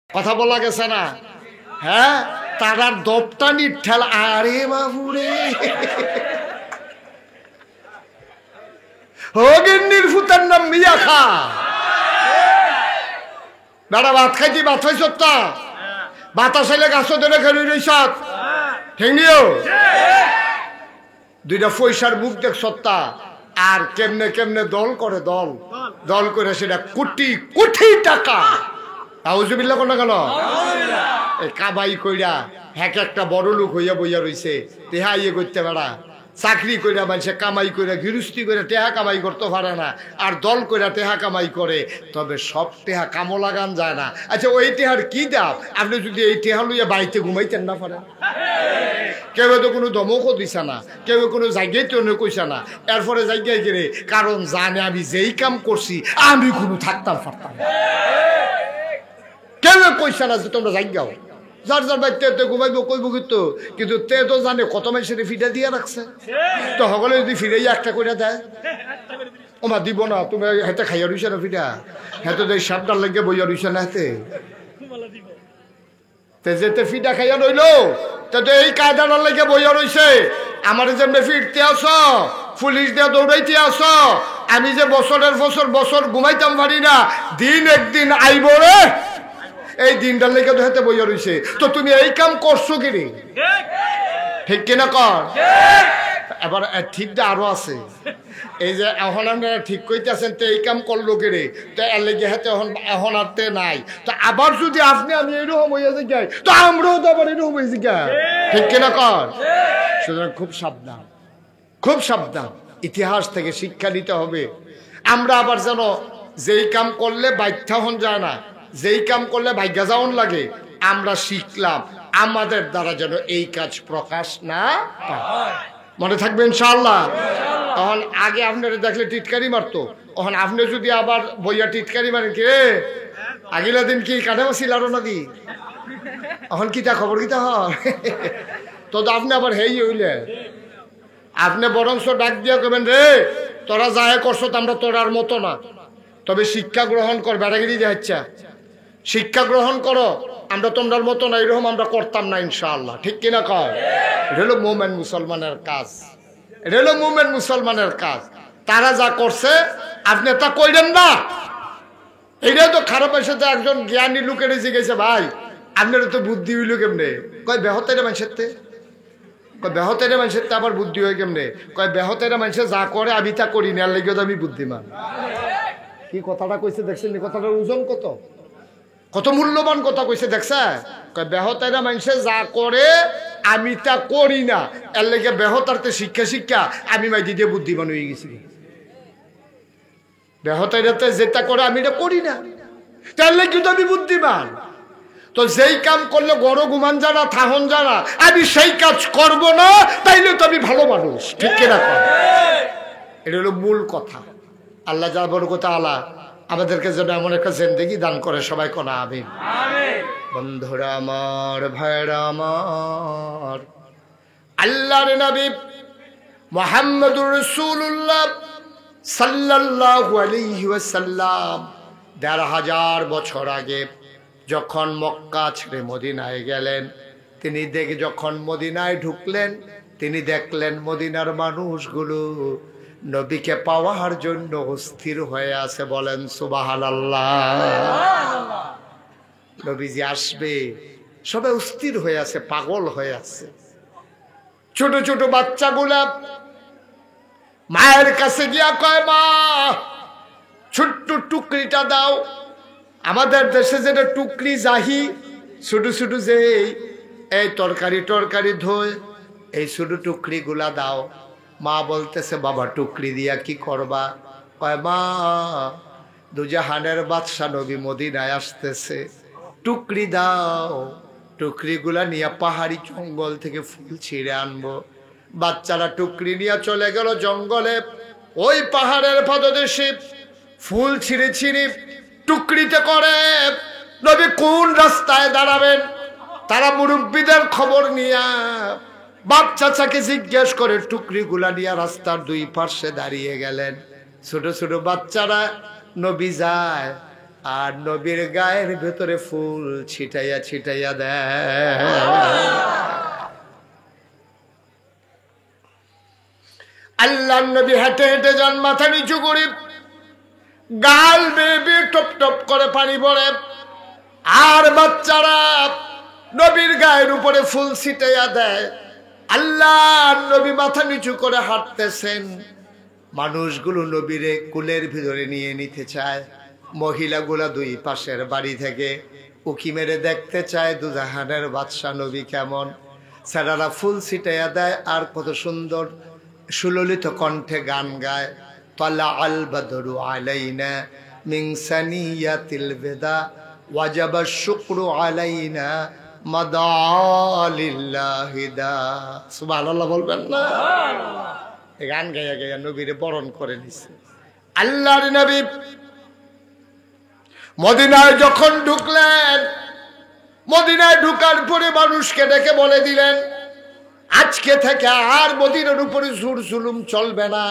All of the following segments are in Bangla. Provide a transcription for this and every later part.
কথা বলা গেছে না? হ্যাঁ, তারার দপটানি ঠেলা। আরে বাবুরে, হগিন্নির ফুতার নাম মিয়া খা। বেড়া ভাত খাইছি, ভাত খাইছ তা বাতাস আইলে গাছ ধরে খেলি রইস ঠেঙ্গিও দুইটা পয়সার মুখ দেখ সত্তা। আর কেমনে কেমনে দল করে, দল দল করে সেটা কোটি কোটি টাকা। আউযুবিল্লাহ কোন গেল এই কাবাই কইরা এক একটা বড় লোক হইয়া বইয়া রইছে। তেহা ইয়ে করতে বেড়া চাকরি কইরা মানুষে কামাই কইরা গৃহস্থী করে টেহা কামাই করতে পারে না, আর দল কইরা টেহা কামাই করে। তবে সব টেহা কামো লাগান যায় না। আচ্ছা, ওই টেহার কি দাম? আপনি যদি এই টেহা লইয়া বাড়িতে ঘুমাইতেন না পারেন, কেউ তো কোনো ধমকও দিছে না, কেউ কোনো জায়গায় তো কইছে না। এরপরে জায়গায় গেলে কারণ জানে আমি যেই কাম করছি আমি কোনো থাকতাম পারতাম, কেউ কইছে না যে তোমরা জায়গাও যার যার বাড়িতে ঘুমাইব কইব। কিন্তু তে তো জানে কত মানুষের ফিটা দিয়ে রাখছে। তো সকলে যদি ফিরে একটা করে দেয়, ওমা দিব না, তুমি হাতে খাইয়া রইছে না ফিটা, হাতে তো সাপটার লাগে বইয়া রইছে না হাতে, যেতে ফিটা খাইয়া রইল তো এই কায়দাটার লাগে বইয়া রইছে। আমার যে ফিরতে আস, পুলিশ দিয়ে দৌড়াইতে আস, আমি যে বছরের বছর ঘুমাইতাম পারি না, দিন একদিন আইব রে, এই দিনটার লেগে তো হাতে বইয়া রইছে। তো তুমি এই কাম করছো কিরে? ঠিক কিনা কর। এবার ঠিকটা আরো আছে, এই যে এখন আপনারা ঠিক কইতেছেন তো এই কাম করলো কিরে, তো এর লেগে হাতে এখন আর তে নাই। তো আবার যদি আপনি আমি এরকম হইয়া যাই, তো আমরাও তো আবার এরকম হয়ে যাই। ঠিক কিনা কর। সুতরাং খুব সাবধান, খুব সাবধান। ইতিহাস থেকে শিক্ষা নিতে হবে। আমরা আবার যেন যেই কাম করলে বাধ্যা হন যায় না, যেই কাম করলে ভাগ্যা যাওন লাগে, আমরা শিখলাম আমাদের দ্বারা যেন এই কাজ প্রকাশ না পায়। মনে থাকবে ইনশাআল্লাহ। তখন আগে আপনারা দেখলে টিটকারি মারতো, তখন আপনি যদি আবার বইয়া টিটকারি মারেন কি রে আগিলা দিন কি কাঠে মাসিল আরো না দি, এখন কিতা খবর কিতা হয় তো আপনি আবার হেই হইলে আপনি বরংস ডাক দিয়া কবেন রে তোরা যাহে করছো আমরা তোরার মতো না, তবে শিক্ষা গ্রহণ কর। বেড়াগিরি যাচ্ছা শিক্ষা গ্রহণ করো, আমরা তোমরার মতো না, এরকম আমরা করতাম না ইনশাআল্লাহ। ঠিক কিনা কয়? এটা হলো মোমেন মুসলমানের কাজ, এটা হলো মোমেন মুসলমানের কাজ। তারা যা করছে আপনি তা কইলেন না, এইটাই তো খারাপ এসে। তো একজন জ্ঞানী লোকের জিজ্ঞেসে ভাই আপনার তো বুদ্ধি হইল কেমনে? কয় বেহতের মানুষের তে, কয় বেহতের মানুষের তে আবার বুদ্ধি হয় কেমনে? কয় বেহতের মানুষের যা করে আমি তা করি না, লেগে তো আমি বুদ্ধিমান। কি কথাটা কইছে দেখছেন? কথাটার ওজন কত, কত মূল্যবান কথা কইছে দেখছে। বেহতারা মানুষে যা করে আমি তা করি না, এর লেগে বেহতারতে শিক্ষা আমি মাইদি দিয়ে বুদ্ধিমান হয়ে গেছি। বেহতারাতে যেটা করে আমি এটা করি না, তার লেগে তো আমি বুদ্ধিমান। তো যেই কাম করলে গড় ঘুমান যারা থাহন যারা, আমি সেই কাজ করব না, তাইলে তো আমি ভালো মানুষ। ঠিক কিনা কর? এটা হলো মূল কথা। আল্লাহ যা বড় কথা আল্লাহ আমাদেরকে যেন এমন একটা জিন্দেগি দান করে, সবাই কোনা আমিন। বন্ধুরা আমার, ভাইরা আমার, আল্লাহর নবী মুহাম্মদুর রাসূলুল্লাহ সাল্লাল্লাহু আলাইহি ওয়াসাল্লাম ১৫০০ বছর আগে যখন মক্কা ছেড়ে মদিনায় গেলেন, তিনি যখন মদিনায় ঢুকলেন, তিনি দেখলেন মদিনার মানুষগুলো নবীকে পাওয়ার জন্য অস্থির হয়ে আছে। বলেন সুবহানাল্লাহ। নবীজি আসবে, সবাই অস্থির হয়ে আছে, পাগল হয়ে আছে। ছোট ছোট বাচ্চাগুলা মায়ের কাছে গিয়া কয় মা ছোট্ট টুকরিটা দাও। আমাদের দেশে যেটা টুকরি জাহি, ছোট ছোট যে এই তরকারি ধোয়, এই ছোট টুকরি গুলা দাও। মা বলতেছে বাবা টুকরি দিয়া কি করবা? কয় মা দুজাহানের বাদশা নবী মদিনায় আসতেছে, টুকরি দাও, টুকরিগুলা নিয়ে পাহাড়ি জঙ্গল থেকে ফুল ছিঁড়ে আনবো। বাচ্চারা টুকরি নিয়ে চলে গেল জঙ্গলে, ওই পাহাড়ের পাদদেশে ফুল ছিঁড়ে ছিঁড়ে টুকরিতে করে নবী কোন রাস্তায় দাঁড়াবেন। তারা মুরব্বীদের খবর নিয়ে বাপ চাচাকে জিজ্ঞেস করে টুকরিগুলা নিয়ে রাস্তার দুই পাশে দাঁড়িয়ে গেলেন। ছোট ছোট বাচ্চারা নবী যায়, আর নবীর গায়ের ভেতরে ফুল ছিটাইয়া ছিটাইয়া দেয়। আল্লাহর নবী হেঁটে হেঁটে যান, মাথা নিচু করে, গাল বেয়ে টপ টপ করে পানি পড়ে, আর বাচ্চারা নবীর গায়ের উপরে ফুল ছিটাইয়া দেয়। আল্লাহর নবী মাথা নিচু করে হাঁটতেছেন, মানুষগুলো নবীরে কুলের ভিতরে নিয়ে নিতে চায়, মহিলাগুলা দুই পাশের বাড়ি থেকে উকি মেরে দেখতে চায় দুজাহানের বাদশা নবী কেমন। স্যারারা ফুল ছিটাইয়া দেয় আর কত সুন্দর সুললিত কণ্ঠে গান গায়, তালা আল বদরু আলাইনা মিন সানিয়াতিল বিদা ওয়াজাবা শুকরু আলাইনা মাদালিল্লাহি দা। সুবহানাল্লাহ বলবেন না? গান গাইয়া গাইয়া নবীরে বরণ করে নিছে। আল্লাহর নবী মদিনায় যখন ঢুকলেন, মদিনায় ঢুকার পরে মানুষকে ডেকে বলে দিলেন, আজকে থেকে আর মদিনার উপরে জোর জুলুম চলবে না,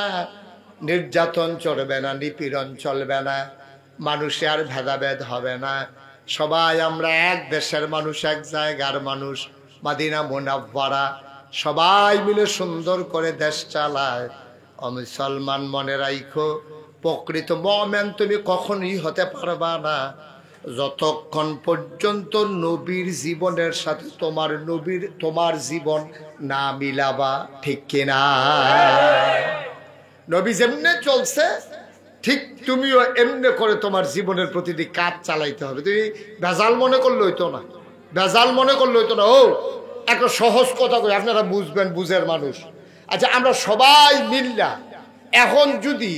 নির্যাতন চলবে না, নিপীড়ন চলবে না, মানুষে আর ভেদাভেদ হবে না, সবাই আমরা এক দেশের মানুষ, এক জায়গার মানুষ, মদিনা মুনাওয়ারা, সবাই মিলে সুন্দর করে দেশ চালায়। ও মুসলমান, মনে রাখো, প্রকৃত মুমিন তুমি কখনোই হতে পারবা না যতক্ষণ পর্যন্ত নবীর জীবনের সাথে তোমার জীবন না মিলাবা, ঠিক কিনা? নবী যেমনে চলছে ঠিক তুমিও এমনি করে তোমার জীবনের প্রতিটি কাজ চালাইতে হবে। তুমি ভেজাল মনে করলে হইতো না, ভেজাল মনে করলে হইতো না। ও একটা সহজ কথা কই, আপনারা বুঝবেন, বুঝের মানুষ। আচ্ছা, আমরা সবাই মিল্লা এখন যদি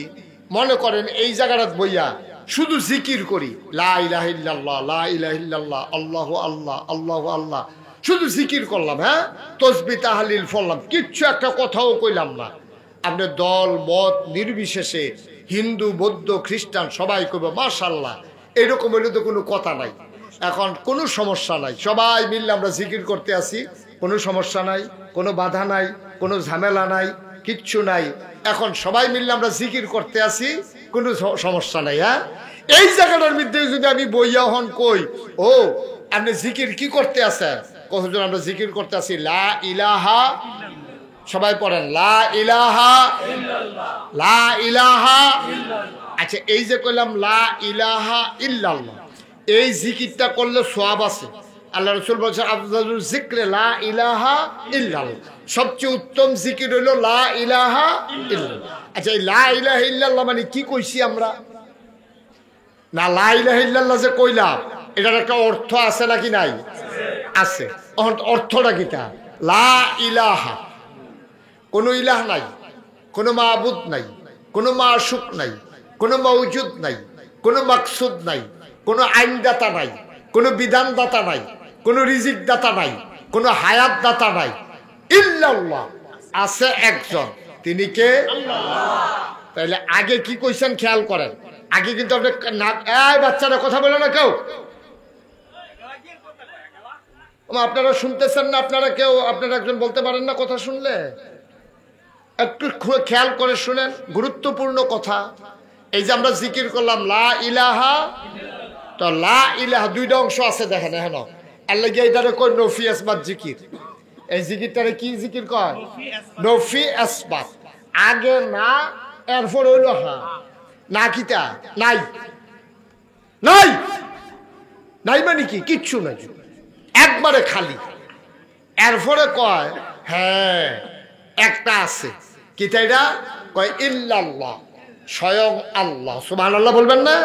মনে করেন এই জায়গাটা বইয়া শুধু জিকির করি, লা ইলাহা ইল্লাল্লাহ, লা ইলাহা ইল্লাল্লাহ, আল্লাহু আল্লাহ, আল্লাহু আল্লাহ, শুধু জিকির করলাম, হ্যাঁ, তাসবিহ তাহলিল পড়লাম, কিচ্ছু একটা কথাও কইলাম না, আপনি দল মত নির্বিশেষে হিন্দু বৌদ্ধ খ্রিস্টান সবাই কইব মাশাআল্লাহ, এরকম হইলে তো কোনো কথা নাই। এখন কোনো সমস্যা নাই, সবাই মিললে আমরা জিকির করতে আসি, কোনো সমস্যা নাই, কোনো বাধা নাই, কোনো ঝামেলা নাই, কিচ্ছু নাই। এখন সবাই মিললে আমরা জিকির করতে আসি, কোনো সমস্যা নাই। হ্যাঁ, এই জায়গাটার মধ্যে যদি আমি বইয়া হন কই, ও আপনি জিকির কি করতে আসেন, কতজন আমরা জিকির করতে আসি লা ইলাহা, সবাই পড়েন লা ইলাহা ইল্লাল্লাহ, লা ইলাহা ইল্লাল্লাহ। আচ্ছা, এই যে কইলাম লা ইলাহা ইল্লাল্লাহ, এই জিকিরটা করলে সওয়াব আছে। আল্লাহ রাসূল বলেছেন আফজালুল যিকরি লা ইলাহা ইল্লাল্লাহ, সবচেয়ে উত্তম জিকির হলো লা ইলাহা ইল্লাল্লাহ। আচ্ছা, এই লা ইলাহা ইল্লাল্লাহ মানে কি কইছি আমরা? না, লা ইলাহা ইল্লাল্লাহ যে কইলাম এটার একটা অর্থ আছে নাকি নাই? আছে। অর্থটা কিটা? লা ইলাহা, কোনো ইলাহ নাই, কোনো মাবুদ নাই, কোনো মাশুক নাই, কোনো মওজুদ নাই, কোনো মাকসুদ নাই, কোনো আইনদাতা নাই, কোনো বিধানদাতা নাই, কোনো রিজিক দাতা নাই, কোনো হায়াত দাতা নাই, ইল্লাল্লাহ, আছে একজন, তিনি কে? আল্লাহ। তাহলে আগে কি কইছেন খেয়াল করেন, আগে কিন্তু আপনি এই বাচ্চারা কথা বলে না কেউ, আপনারা শুনতেছেন না? আপনারা কেউ, আপনারা একজন বলতে পারেন না কথা শুনলে? একটু খেয়াল করে শুনেন, গুরুত্বপূর্ণ কথা। এই যে আমরা জিকির করলাম লা ইলাহা, তো লা ইলাহা দুইটা অংশ আছে, দেখেন এখন আল্লাহ গিয়ে এটারে কয় নফি আসবাত জিকির। এই জিকিরটারে কি জিকির কয়? নফি আসবাত। আগে না, এরপর হইল হা, না কিতা নাই, নাই নাই মানে কি? কিচ্ছু নাই, একবারে খালি। এরপরে কয় হ্যাঁ একটা আছে, কিতা এটা? কয় ইল্লাল্লাহ, স্বয়ং আল্লাহ। সুবহানাল্লাহ বলবেন না?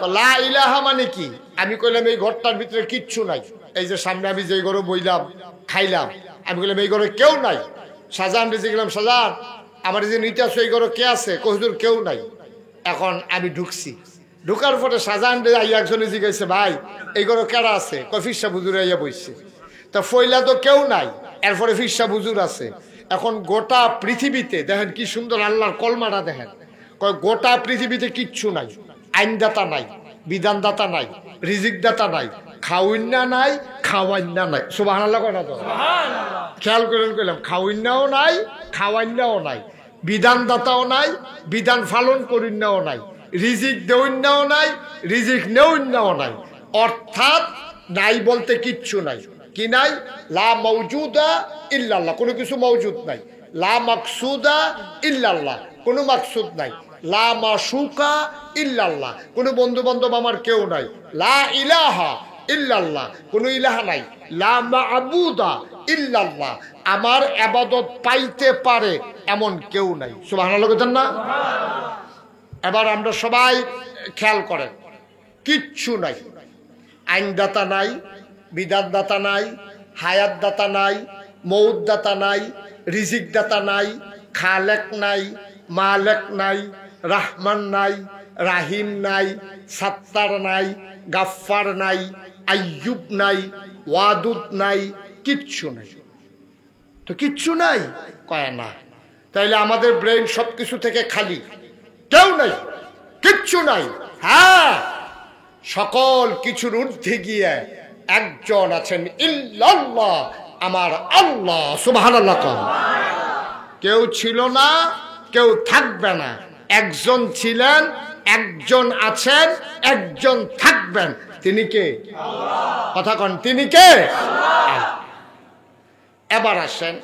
তো লা ইলাহা মানে কি? আমি কইলাম এই ঘরটার ভিতরে কিচ্ছু নাই, এই যে সামনে আমি যে ঘরে বইলাম খাইলাম, আমি কইলাম এই ঘরে কেউ নাই। শাহজাহান রেজে গেলাম, শাহজাহান আমার যে নিতে আসো এই ঘরে কে আছে? কহিদুর কেউ নাই। এখন আমি ঢুকছি, ঢুকার পরে শাহজাহান রে আইয়া একজনে জিজ্ঞাসা, ভাই এই ঘরে কেডা আছে? কয় ফিরসা হুজুর আইয়া বইছে। তো ফইলা তো কেউ নাই, এরপরে ফিরসা হুজুর আছে। এখন গোটা পৃথিবীতে দেখেন কি সুন্দর আল্লাহর কলমাটা দেখেন, কয় গোটা পৃথিবীতে কিচ্ছু নাই, আইনদাতা নাই, বিধানদাতা নাই, রিজিকদাতা নাই, খাওয়াইন্না নাই, খাওয়াইন্না নাই। সুবহানাল্লাহ কয় না তো? খেয়াল করেন, কইলাম খাওয়াইন্নাও নাই, খাওয়াইন্নাও নাই, বিধানদাতাও নাই, বিধান পালন করিন্নাও নাই, রিজিক দেউন্যাও নাই, রিজিক নেউন্যাও নাই। অর্থাৎ নাই বলতে কিচ্ছু নাই। কি নাই? লা মাওজুদা ইল্লাল্লাহ, কোনো কিছু মওজুদ নাই। লা মাকসুদা ইল্লাল্লাহ, কোনো মাকসুদ নাই। লা মাশুকা ইল্লাল্লাহ, কোনো বন্ধু বান্ধব আমার কেউ নাই। লা ইলাহা ইল্লাল্লাহ, কোনো ইলাহা নাই। লা মা'বুদা ইল্লাল্লাহ, আমার ইবাদত পাইতে পারে এমন কেউ নাই। সুবহানাল্লাহ বলেন না? এবার আমরা সবাই খেয়াল করেন, কিচ্ছু নাই। আইনদাতা নাই, বিধানদাতা নাই, হায়াত দাতা নাই, মৌত দাতা নাই, রিজিক দাতা নাই, খালেক নাই, মালেক নাই, রাহমান নাই, রাহিম নাই, সাত্তার নাই, গাফফার নাই, আইয়ুব নাই, ওয়াদুদ নাই, কিচ্ছু নাই। তো কিচ্ছু নাই কয় না, তাইলে আমাদের ব্রেন সবকিছু থেকে খালি, কেউ নাই, কিচ্ছু নাই। হ্যাঁ, সকল কিছুর ঊর্ধ্বে গিয়ে একজন আছেন, ইল্লাল্লাহ, আমার আল্লাহ। সুবহানাল্লাহ। কেউ ছিল না, কেউ থাকবে না। একজন ছিলেন, একজন আছেন, একজন থাকবেন। তিনি কে? কথা কন, তিনি কে? এবার আসেন,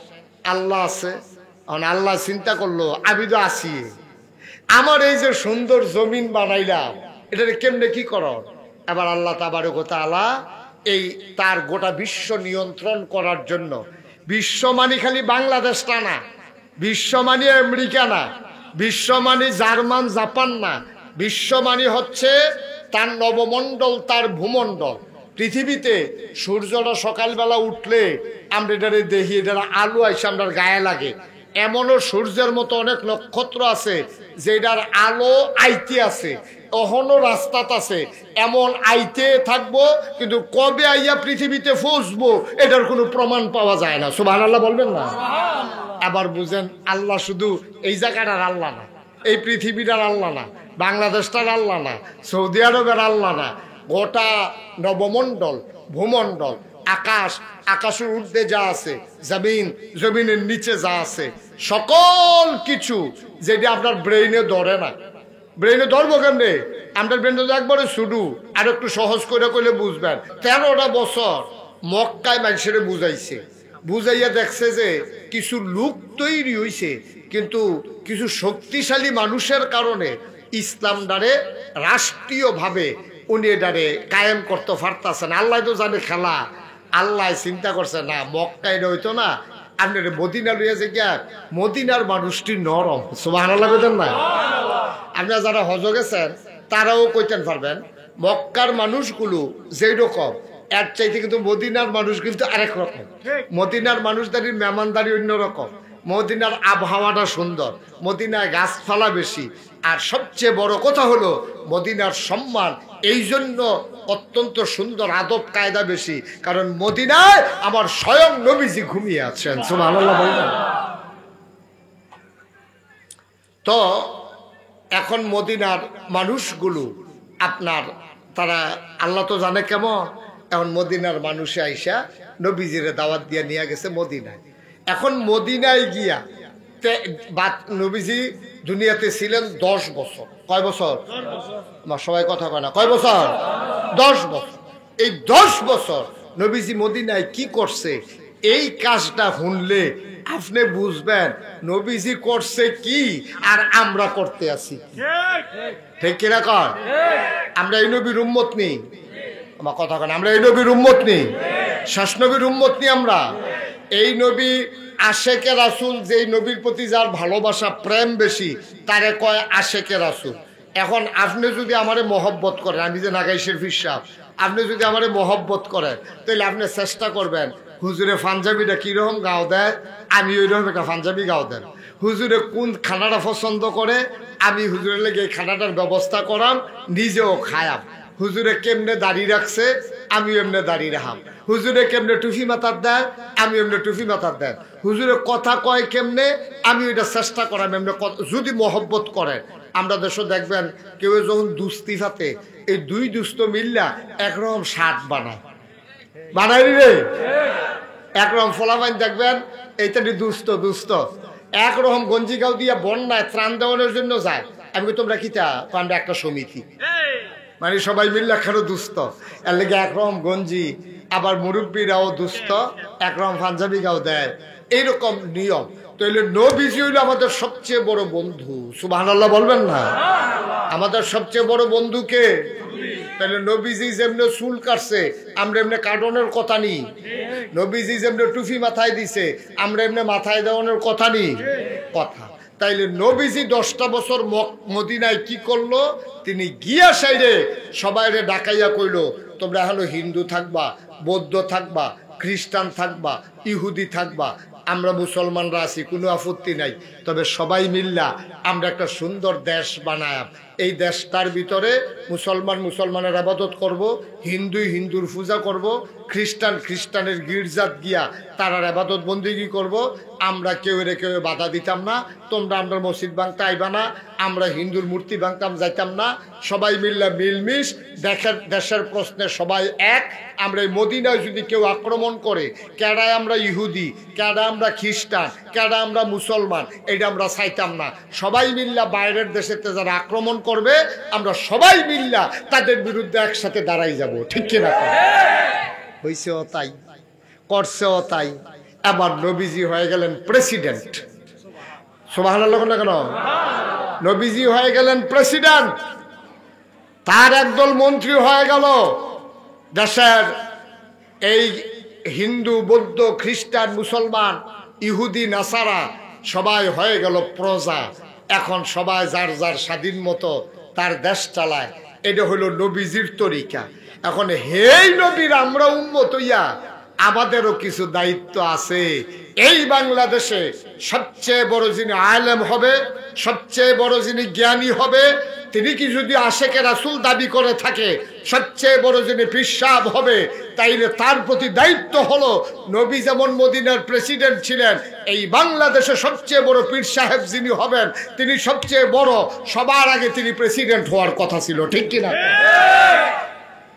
আল্লাহ আছে। আল্লাহ চিন্তা করলো, আমি তো আছি, আমার এই যে সুন্দর জমিন বানাইলাম, এটা কেমনে কি করো? এবার আল্লাহ তাবারক ওয়া তাআলা এই তার গোটা বিশ্ব নিয়ন্ত্রণ করার জন্য, বিশ্ব মানে খালি বাংলাদেশটা না, বিশ্ব মানে আমেরিকা না, বিশ্ব মানে জার্মান জাপান না, বিশ্ব মানে হচ্ছে তার নবমণ্ডল, তার ভূমণ্ডল। পৃথিবীতে সূর্যটা সকালবেলা উঠলে আমরা এটারে দেখি, এটার আলো আইসে আমরা গায়ে লাগে। এমনও সূর্যের মতো অনেক নক্ষত্র আছে যেটার আলো আইতে আছে, অহনো রাস্তাত আছে, এমন আইতে থাকবো, কিন্তু কবে আইয়া পৃথিবীতে পৌঁছবো এটার কোনো প্রমাণ পাওয়া যায় না। সুবহানাল্লাহ বলবেন না? আবার বুঝেন, আল্লাহ শুধু এই জায়গাটার আল্লাহ না, এই পৃথিবীটার আল্লাহ না, বাংলাদেশটার আল্লাহ না, সৌদি আরবের আল্লাহ না, গোটা নবমণ্ডল, ভূমণ্ডল, আকাশ, আকাশের ঊর্ধ্বে যা আছে, জমিন, জমিনের নিচে যা আছে, সকল কিছু যেটা আপনার ব্রেইনে ধরে না। ব্রেইনে ধরবো কেমনে? আপনার ব্রেইনে তো একবারে শুরু, আর একটু সহজ করে কইলে বুঝবেন। 13টা বছর মক্কায় মানুষের বুঝাইছে, বুঝাইয়া দেখছে যে কিছু লোক তৈরি হইছে, কিন্তু কিছু শক্তিশালী মানুষের কারণে ইসলাম দ্বারে রাষ্ট্রীয়ভাবে উনি এটারে কায়েম করতে পারতেছেন। আল্লাহ তো জানে খেলা। আল্লাহ চিন্তা করছে না, মক্কায় হইতো না, আপনার মদিনা লইয়া যে গিয়া, মদিনার মানুষটি নরম। সুবহানাল্লাহ কইতেন না? আপনারা যারা হজ গেছেন তারাও কইতেন পারবেন, মক্কার মানুষগুলো যেই রকম, এর চাইতে কিন্তু মদিনার মানুষ কিন্তু আরেক রকম। মদিনার মানুষদারির মেহমানদারি অন্যরকম, মদিনার আবহাওয়াটা সুন্দর, মদিনায় গাছপালা বেশি, আর সবচেয়ে বড় কথা হলো মদিনার সম্মান এই জন্য অত্যন্ত সুন্দর, আদব কায়দা বেশি, কারণ মদিনায় আমার স্বয়ং নবীজি ঘুমিয়ে আছেন। সুবহানাল্লাহ বলবেন। তো এখন মদিনার মানুষগুলো আপনার, তারা আল্লাহ তো জানে কেমন, এখন মদিনার মানুষে আইসা নবীজিরে দাওয়াত দিয়ে নিয়ে গেছে মদিনায়। এখন মদিনায় গিয়া নবীজি দুনিয়াতে ছিলেন 10 বছর। কয় বছর? আমার সবাই কথা কয় না, কয় বছর? 10 বছর। এই 10 বছর নবীজি মদিনায় কি করছে, এই কাজটা শুনলে আপনি বুঝবেন নবীজি করছে কি আর আমরা করতে আছি। ঠিক কিনা কর? আমরা এই নবীর উম্মত নেই, আমার কথা কয় না, আমরা এই নবীর উম্মত নেই, শেষ নবীর উম্মত নেই আমরা। এই নবী আশেকে রাসূল, যেই নবীর প্রতি যার ভালোবাসা প্রেম বেশি তারে কয় আশেকে রাসূল। এখন আপনি যদি আমারে মহব্বত করেন, আমি যে নাগাই শরীফ সাহেব, আপনি যদি আমারে মহব্বত করেন তাহলে আপনি চেষ্টা করবেন হুজুরে পাঞ্জাবিটা কিরকম গাও দেয়, আমি ওই রকম একটা পাঞ্জাবি গাও দেন। হুজুরে কোন খানাটা পছন্দ করে, আমি হুজুরের লেগে এই খানাটার ব্যবস্থা করাম, নিজেও খায়াম। হুজুরে কেমনে দাড়ি রাখছে, আমি এমনি দাড়ি রাখাম। হুজুরে কেমনে টুফি মাথার দেয়, আমি এমনি টুফি মাথার দেন। হুজুরে কথা কয় কেমনে, আমি ওইটা চেষ্টা করাম এমনি। যদি মহব্বত করেন, আমরা দেশও দেখবেন কেউ যখন দুস্তি ফাতে, এই দুই দুস্থ মিল্লা একরকম শার্ট বানায়, বানাই রে একরকম ফলাফাইন দেখবেন এইটা দুস্থ দুস্থ একরকম গঞ্জি গাও দিয়ে বন্যায় ত্রাণ দেওয়ানোর জন্য যায়, আমি তোমরা কিতা? আমরা একটা সমিতি, মানে সবাই মিললে খানো দুস্থ, এর লেগে একরকম গঞ্জি, আবার মুরব্বীরাও দুস্থ, একরকম পাঞ্জাবি গাও দেয়, এইরকম নিয়ম। তাইলে নবীজি হইল আমাদের সবচেয়ে বড় বন্ধু। সুবহানাল্লাহ বলবেন না? আমাদের সবচেয়ে বড় বন্ধুকে। তাহলে নবীজি যেমনি চুল কাটছে আমরা এমনি কাটনের কথা নি, নবীজি যেমনি টুপি মাথায় দিছে আমরা এমনি মাথায় দেওয়ানোর কথা নি কথা। তাইলে নবীজি 10টা বছর মদিনায় কি করলো? তিনি গিয়া সাইরে সবাইরে ডাকাইয়া কইল, তোমরা হলো হিন্দু থাকবা, বৌদ্ধ থাকবা, খ্রিস্টান থাকবা, ইহুদি থাকবা, আমরা মুসলমানরা আছি, কোনো আপত্তি নাই, তবে সবাই মিল্লা আমরা একটা সুন্দর দেশ বানায়াম। এই দেশটার ভিতরে মুসলমান মুসলমানের আবাদত করব, হিন্দু হিন্দুর পূজা করব, খ্রিস্টান খ্রিস্টানের গির্জাত গিয়া তারার আবাদত বন্দিগি করব। আমরা কেউ বাধা দিতাম না, তোমরা আমরা মসজিদ ভাঙতে আইবা না, আমরা হিন্দুর মূর্তি ভাঙতাম যাইতাম না, সবাই মিল্লা মিলমিশ দেশের প্রশ্নে সবাই এক। আমরা এই মদিনায় যদি কেউ আক্রমণ করে, কেডায় আমরা ইহুদি, কেডা আমরা খ্রিস্টান, কেডা আমরা মুসলমান, এটা আমরা চাইতাম না। সবাই মিল্লা বাইরের দেশেতে যারা আক্রমণ করবে আমরা সবাই মিল্লা তাদের বিরুদ্ধে একসাথে দাঁড়াই যাব। ঠিক কিনা? হইছেও তাই, করছেও তাই। আবার নবীজি হয়ে গেলেন প্রেসিডেন্ট। সুবহানাল্লাহ না কেন? নবীজি হয়ে গেলেন প্রেসিডেন্ট, তার একদল মন্ত্রী হয়ে গেল। দেশের এই হিন্দু বৌদ্ধ খ্রিস্টান মুসলমান ইহুদি নাসারা সবাই হয়ে গেল প্রজা। এখন সবাই যার যার স্বাধীন মতো তার দেশ চালায়। এটা হলো নবীজির তরিকা। এখন হেই নবীর আমরা উম্মত হইয়া আমাদেরও কিছু দায়িত্ব আছে। এই বাংলাদেশে সবচেয়ে বড় যিনি আলেম হবে, সবচেয়ে বড় যিনি জ্ঞানী হবে, তিনি কি যদি আশেকে রাসূল দাবি করে থাকে, সবচেয়ে বড় যিনি পীর সাহেব হবে, তাইলে তার প্রতি দায়িত্ব হলো নবী যেমন মদিনার প্রেসিডেন্ট ছিলেন, এই বাংলাদেশে সবচেয়ে বড় পীর সাহেব যিনি হবেন তিনি সবচেয়ে বড়, সবার আগে তিনি প্রেসিডেন্ট হওয়ার কথা ছিল। ঠিক কিনা?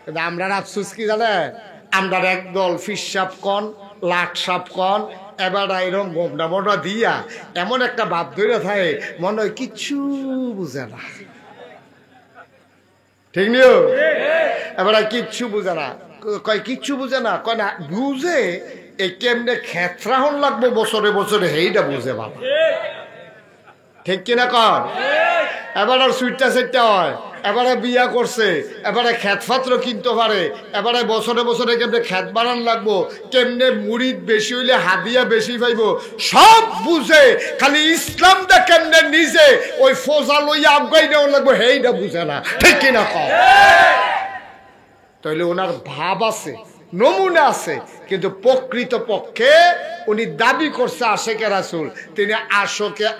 কিন্তু আমরা আফসোস কি জানে, আমরা একদল পীর সাহেব কন, লাট সাহেব কন, এবার এরকম গোমটা মোটা দিয়া এমন একটা ভাব ধরে থাকে মনে হয় কিচ্ছু বুঝে না। ঠিক নিও? এবার কিচ্ছু বুঝে না, কয় কিচ্ছু বুঝে না, কয় না বুঝে এই কেমনে খেতরাহন লাগবো বছরে বছরে, সেইটা বুঝে বাবা। ঠিক কিনা কর? এবার আর সুইটটা সেটটা হয়, এবারে বিয়া করছে, এবারে খেত পাত্র কিনতে পারে, এবারে বছরে বছরে কেমনে খেত বানান লাগবো, কেমনে মুড়িদ বেশি হইলে হাদিয়া বেশি পাইব, সব বুঝে। খালি ইসলামটা কেমনে নিজে ওই ফোজা লইয়া আবগাই নেওয়া লাগবো, সেইটা বুঝে না। ঠিক কিনা কর? তাইলে ওনার ভাব আছে, নমুনা আছে, কিন্তু প্রকৃত পক্ষে উনি দাবি করছে আশেকে রাসূল, তিনি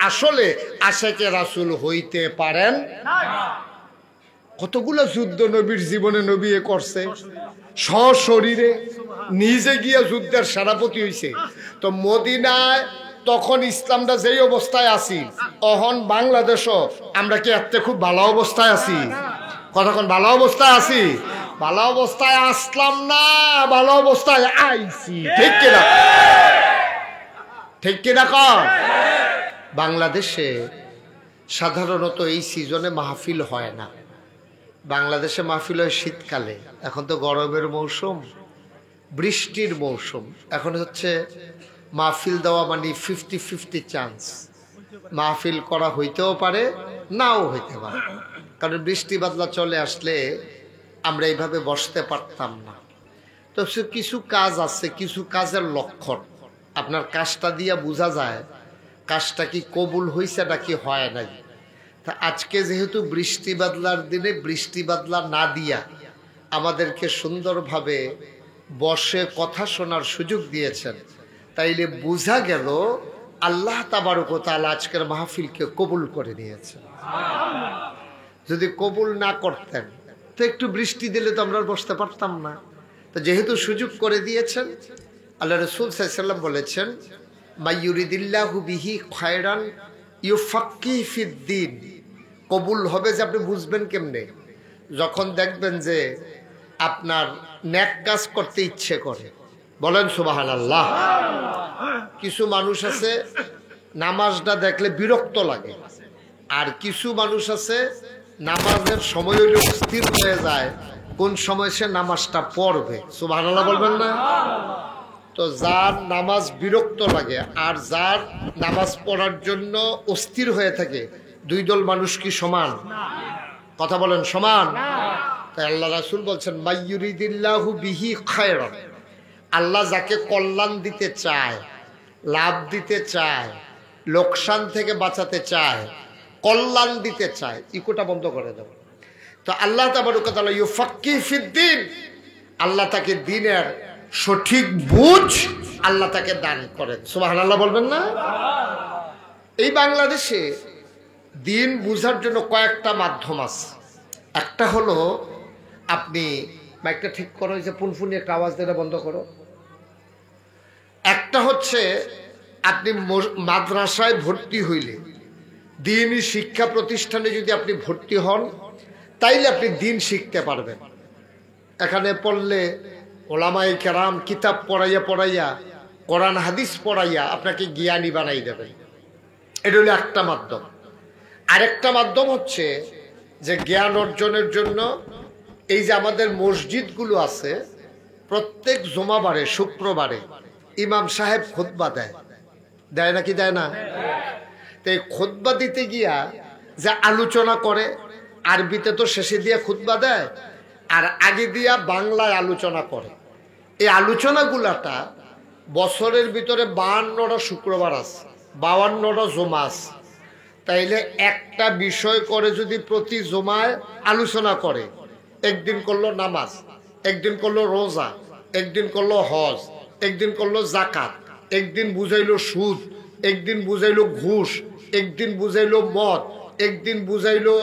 আসলে আশেকে রাসূল হইতে পারেন না। কতগুলো যুদ্ধ নবীর জীবনে নবী করছে, সশরীরে নিজে গিয়ে যুদ্ধের সেনাপতি হইছে। তো মদিনায় তখন ইসলামটা যেই অবস্থায় আছি, অহন বাংলাদেশও আমরা কি এত খুব ভালো অবস্থায় আছি? কতক্ষণ ভালো অবস্থায় আছি? ভালো অবস্থায় আসলাম না, ভালো অবস্থায় আইছি। ঠিক কিনা? ঠিক কিনা কর? বাংলাদেশে সাধারণত এই সিজনে মাহফিল হয় না। বাংলাদেশে মাহফিল হয় শীতকালে। এখন তো গরমের মৌসুম, বৃষ্টির মৌসুম। এখন হচ্ছে মাহফিল দেওয়া মানে 50-50 চান্স। মাহফিল করা হইতেও পারে, নাও হইতে পারে, কারণ বৃষ্টি বাদলা চলে আসলে আমরা এইভাবে বসতে পারতাম না। তো কিছু কাজ আছে, কিছু কাজের লক্ষণ আপনার কাজটা দিয়া বোঝা যায় কাজটা কি কবুল হয়েছে নাকি হয় নাই। তা আজকে যেহেতু বৃষ্টি বাদলার দিনে বৃষ্টি বাদলা না দিয়া আমাদেরকে সুন্দরভাবে বসে কথা শোনার সুযোগ দিয়েছেন, তাইলে বোঝা গেল আল্লাহ তাবারক ওয়া তাআলা আজকের মাহফিলকে কবুল করে নিয়েছেন। যদি কবুল না করতেন তো একটু বৃষ্টি দিলে তো আমরা বসতে পারতাম না। তো যেহেতু সুযোগ করে দিয়েছেন, আল্লাহ রাসূল সাল্লাল্লাহু আলাইহি ওয়াসাল্লাম বলেছেন, মাইয়ুরিদিল্লাহু বিহি খায়রান ইউফাক্কিহু ফিদ্দীন। কবুল হবে যে আপনি বুঝবেন কেমনে? যখন দেখবেন যে আপনার নেক কাজ করতে ইচ্ছে করে। বলেন সুবহানাল্লাহ। কিছু মানুষ আছে নামাজটা দেখলে বিরক্ত লাগে, আর কিছু মানুষ আছে নামাজের সময় হইলে স্থির হয়ে যায় কোন সময় সে নামাজটা পড়বে। সুবহানাল্লাহ বলবেন না? তো যার নামাজ বিরক্ত লাগে আর যার নামাজ পড়ার জন্য অস্থির হয়ে থাকে, দুই দল মানুষ কি সমান? কথা বলেন, সমান? তাই আল্লাহ রাসূল বলছেন, মাইয়ুরিদিল্লাহু বিহি খায়রান, আল্লাহ যাকে কল্যাণ দিতে চায়, লাভ দিতে চায়, লোকসান থেকে বাঁচাতে চায়, কল্যাণ দিতে চায়, ইকোটা বন্ধ করে দেব। তো আল্লাহ তাবারক ওয়া তাআলা ইউফাক্কিহু ফিদ্দীন, আল্লাহ তাকে দ্বীনের সঠিক বুঝ আল্লাহ তাকে দান করেন। সুবহানাল্লাহ বলবেন না? এই বাংলাদেশে দ্বীন বুঝার জন্য কয়েকটা মাধ্যম আছে। একটা হলো, আপনি মাইকটা ঠিক করো, যে পুনপুনি একটা আওয়াজ দিলে বন্ধ করো। একটা হচ্ছে আপনি মাদ্রাসায় ভর্তি হইলে, দ্বীনি শিক্ষা প্রতিষ্ঠানে যদি আপনি ভর্তি হন, তাইলে আপনি দ্বীন শিখতে পারবেন। এখানে পড়লে ওলামায়ে কেরাম কিতাব পড়াইয়া পড়াইয়া, কোরআন হাদিস পড়াইয়া আপনাকে জ্ঞানী বানাই দেবেন। এটা হলো একটা মাধ্যম। আরেকটা মাধ্যম হচ্ছে যে জ্ঞান অর্জনের জন্য এই যে আমাদের মসজিদগুলো আছে, প্রত্যেক জুমাবারে শুক্রবারে ইমাম সাহেব খুতবা দেয়, দেয় নাকি দেয় না? তো এই খুতবা দিতে গিয়া যে আলোচনা করে, আরবিতে তো শেষে দিয়া খুতবা দেয়, আর আগে দিয়া বাংলায় আলোচনা করে। এই আলোচনাগুলাটা বছরের ভিতরে 52টা শুক্রবার আছে, 52টা জমা আছে। তাইলে একটা বিষয় করে যদি প্রতি জমায় আলোচনা করে, একদিন করলো নামাজ, একদিন করলো রোজা, একদিন করলো হজ, একদিন করলো জাকাত, একদিন বুঝাইলো সুদ, একদিন বুঝাইলো ঘুষ, একদিন বুঝাইলো মদ, একদিন বুঝাইলো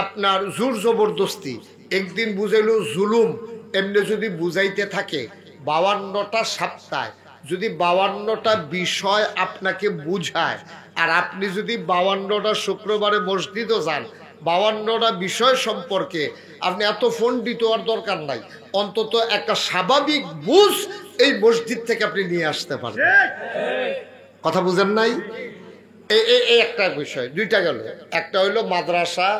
আপনার জোর জবরদস্তি, একদিন বুঝাইলো জুলুম। এমনি যদি বুঝাইতে থাকে 52টা সপ্তাহে, যদি 52টা বিষয় আপনাকে বুঝায়, আর আপনি যদি 52টা শুক্রবারে মসজিদও যান, 52টা বিষয় সম্পর্কে আপনি এত পণ্ডিত হওয়ার দরকার নাই, অন্তত একটা স্বাভাবিক বুঝ এই মসজিদ থেকে আপনি নিয়ে আসতে পারবেন। কথা বুঝেন নাই? এই একটা বিষয়, দুইটা গেল। একটা হইলো মাদ্রাসা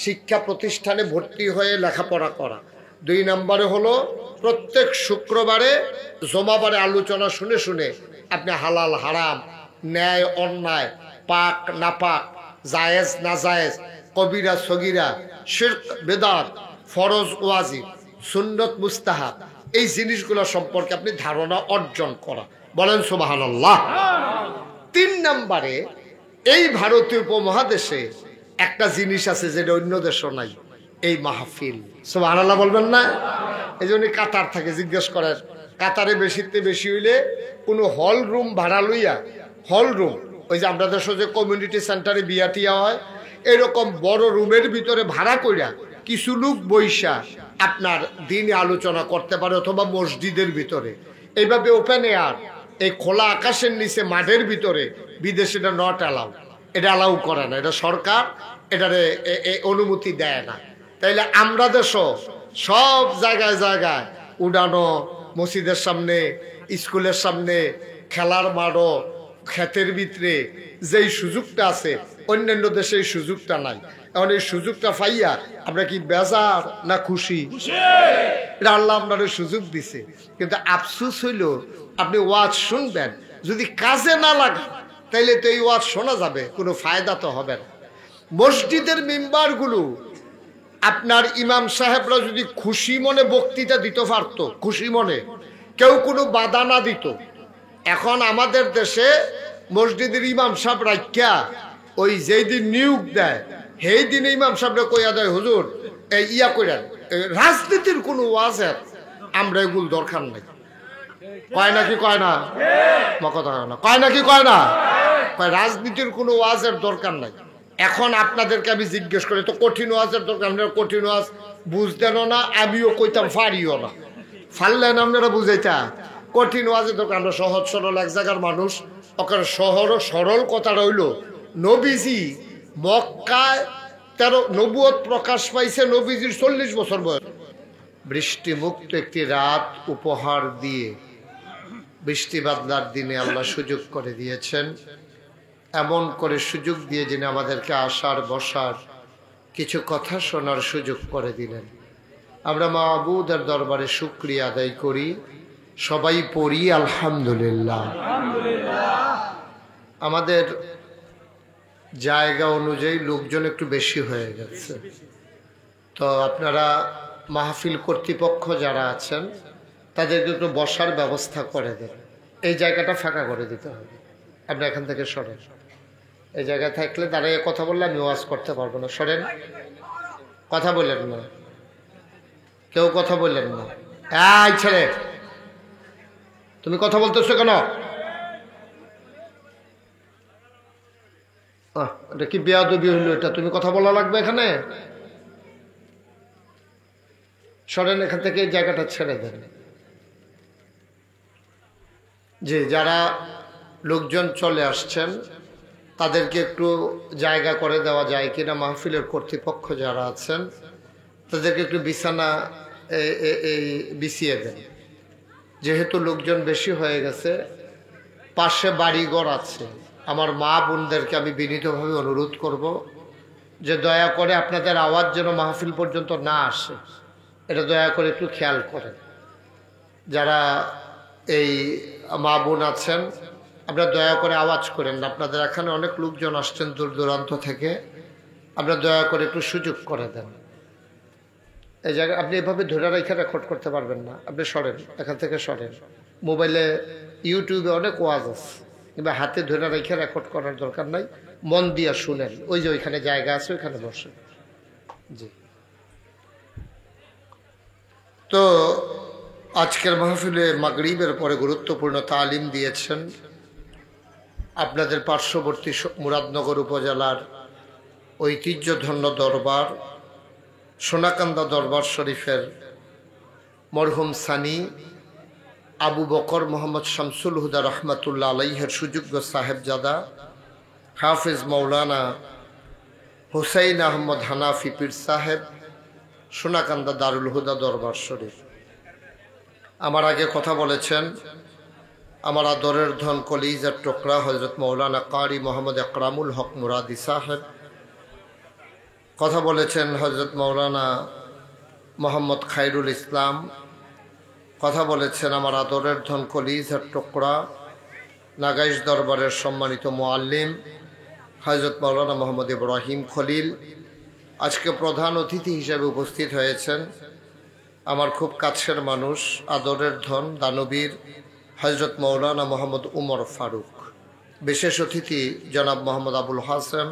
শিক্ষা প্রতিষ্ঠানে ভর্তি হয়ে লেখাপড়া করা। 2 নম্বরে হলো প্রত্যেক শুক্রবারে জমাবারে আলোচনা শুনে শুনে আপনি হালাল হারাম, ন্যায় অন্যায়, পাক নাপাক, জায়েজ না জায়েজ, কবিরা সগিরা, শিরক বেদাত, ফরজ ওয়াজিব, সুন্নত মুস্তাহাব, এই জিনিসগুলো সম্পর্কে আপনি ধারণা অর্জন করা। বলেন সুবহানাল্লাহ। 3 নম্বরে এই ভারতীয় উপমহাদেশে একটা জিনিস আছে যেটা অন্য দেশও নাই, এই মাহফিল। সুবহানাল্লাহ বলবেন না? এই জন্য কাতার থাকে, জিজ্ঞেস করেন কাতারে বেশিতে বেশি হইলে কোনো হল রুম ভাড়া লইয়া, হল রুম ওই যে আমরা দেশে যে কমিউনিটি সেন্টারে বিয়া টিয়া হয়, এরকম বড় রুমের ভিতরে ভাড়া কইরা কিছু লোক বৈশা আপনার দিন আলোচনা করতে পারে, অথবা মসজিদের ভিতরে এইভাবে ওপেন এয়ার, এই খোলা আকাশের নিচে মাঠের ভিতরে। বিদেশে এটা নট অ্যালাউ, এটা অ্যালাউ করে না, এটা সরকার এটারে অনুমতি দেয় না। তাইলে আমরা দেশও সব জায়গায় জায়গায় উড়ানো, মসজিদের সামনে, স্কুলের সামনে, খেলার মাঠও, ক্ষেতের ভিতরে যেই সুযোগটা আছে, অন্যান্য দেশে এই সুযোগটা নাই। এখন এই সুযোগটা পাইয়া আমরা কি বেজার না খুশি? এটা আল্লাহ আপনার সুযোগ দিছে, কিন্তু আফসুস হইল আপনি ওয়াজ শুনবেন, যদি কাজে না লাগে তাইলে তো এই ওয়াজ শোনা যাবে, কোনো ফায়দা তো হবে না। মসজিদের মিম্বারগুলো আপনার ইমাম সাহেবরা যদি খুশি মনে বক্তৃতা দিতে পারত, খুশি মনে, কেউ কোনো বাধা না দিত। এখন আমাদের দেশে মসজিদের ইমাম সাহেব রাখিয়া ওই যেই দিন নিয়োগ দেয়, সেই দিন ইমাম সাহেবরা কইয়া দেয়, হুজুর এই ইয়া কইরা, রাজনীতির কোনো ওয়াজের আমরা এগুলো দরকার নাই। কয় নাকি কয় না? কথা না, কয় নাকি কয় না? কয় রাজনীতির কোনো ওয়াজের দরকার নাই। এখন আপনাদেরকে আমি জিজ্ঞেস করি, তো কঠিন ওয়াজের দরকার, আপনারা কঠিন ওয়াজ বুঝতেনও না, আমিও কইতাম পারিও না, ফারলেন আপনারা বুঝাইতা। কঠিন ওয়াজের দরকার, আমরা সহজ সরল এক জায়গার মানুষ, ওখানে সরল কথাটা হইল, নবীজি মক্কায় 13 নবুয়ত প্রকাশ পাইছে, নবীজির 40 বছর বয়স। বৃষ্টি মুক্ত একটি রাত উপহার দিয়ে বৃষ্টি বাদলার দিনে আল্লাহ সুযোগ করে দিয়েছেন। এমন করে সুযোগ দিয়ে যিনি আমাদেরকে আসার বসার কিছু কথা শোনার সুযোগ করে দিলেন। আমরা মাবুদের দরবারে শুকরিয়া আদায় করি, সবাই পড়ি আলহামদুলিল্লাহ। আমাদের জায়গা অনুযায়ী লোকজন একটু বেশি হয়ে গেছে, তো আপনারা মাহফিল কর্তৃপক্ষ যারা আছেন তাদেরকে একটু বসার ব্যবস্থা করে দেন। এই জায়গাটা ফাঁকা করে দিতে হবে। আপনি এখান থেকে সরেন, এই জায়গায় থাকলে দাঁড়িয়ে কথা বললে আমি ওয়াজ করতে পারবো না। সরেন, কথা বললেন না, কেউ কথা বললেন না। এই ছেলে, তুমি কথা বলতেছো কেন? এটা কি বেয়াদবি হইল? এটা তুমি কথা বলা লাগবে এখানে? সরেন এখান থেকে, এই জায়গাটা ছেড়ে দেন। যে যারা লোকজন চলে আসছেন তাদেরকে একটু জায়গা করে দেওয়া যায় কিনা, মাহফিলের কর্তৃপক্ষ যারা আছেন তাদেরকে একটু বিছানা বিছিয়ে দেন। যেহেতু লোকজন বেশি হয়ে গেছে, পাশে বাড়িঘর আছে, আমার মা বোনদেরকে আমি বিনীতভাবে অনুরোধ করব যে দয়া করে আপনাদের আওয়াজ যেন মাহফিল পর্যন্ত না আসে, এটা দয়া করে একটু খেয়াল করেন। যারা এই মা বোন আছেন আপনারা দয়া করে আওয়াজ করেন না। আপনাদের এখানে অনেক লোকজন আসছেন দূর দূরান্ত থেকে, আপনারা দয়া করে একটু সুযোগ করে দেন। এই জায়গায় আপনি এভাবে ধরে রেখে রেকর্ড করতে পারবেন না, আপনি সরেন, এখান থেকে সরেন। মোবাইলে ইউটিউবে অনেক ওয়াজ আছে, কিংবা হাতে ধরে রেখে রেকর্ড করার দরকার নাই, মন দিয়া শুনেন। ওই যে ওইখানে জায়গা আছে, ওইখানে বসেন। জি, তো আজকের মাহফিলে মাগরিবের পরে গুরুত্বপূর্ণ তালিম দিয়েছেন আপনাদের পার্শ্ববর্তী মুরাদনগর উপজেলার ঐতিহ্যধন্য দরবার সোনাকান্দা দরবার শরীফের মরহুম সানি আবু বকর মোহাম্মদ শামসুল হুদা রহমাতুল্লাহ আলাইহের সুযোগ্য সাহেবজাদা হাফিজ মৌলানা হুসাইন আহমদ হানাফি পীর সাহেব, সোনাকান্দা দারুল হুদা দরবার শরীফ। আমার আগে কথা বলেছেন আমার আদরের ধন কলিজার টুকরা হজরত মৌলানা কারি মোহাম্মদ আকরামুল হক মুরাদি সাহেব। কথা বলেছেন হজরত মৌলানা মোহাম্মদ খায়রুল ইসলাম। কথা বলেছেন আমার আদরের ধন কলিজার টুকরা নাগাইশ দরবারের সম্মানিত মুআল্লিম হজরত মৌলানা মোহাম্মদ ইব্রাহিম খলিল। আজকে প্রধান অতিথি হিসেবে উপস্থিত হয়েছেন আমার খুব কাছের মানুষ, আদরের ধন দানবীর হজরত মৌলানা মোহাম্মদ উমর ফারুক। বিশেষ অতিথি জনাব মোহাম্মদ আবুল হাসেম,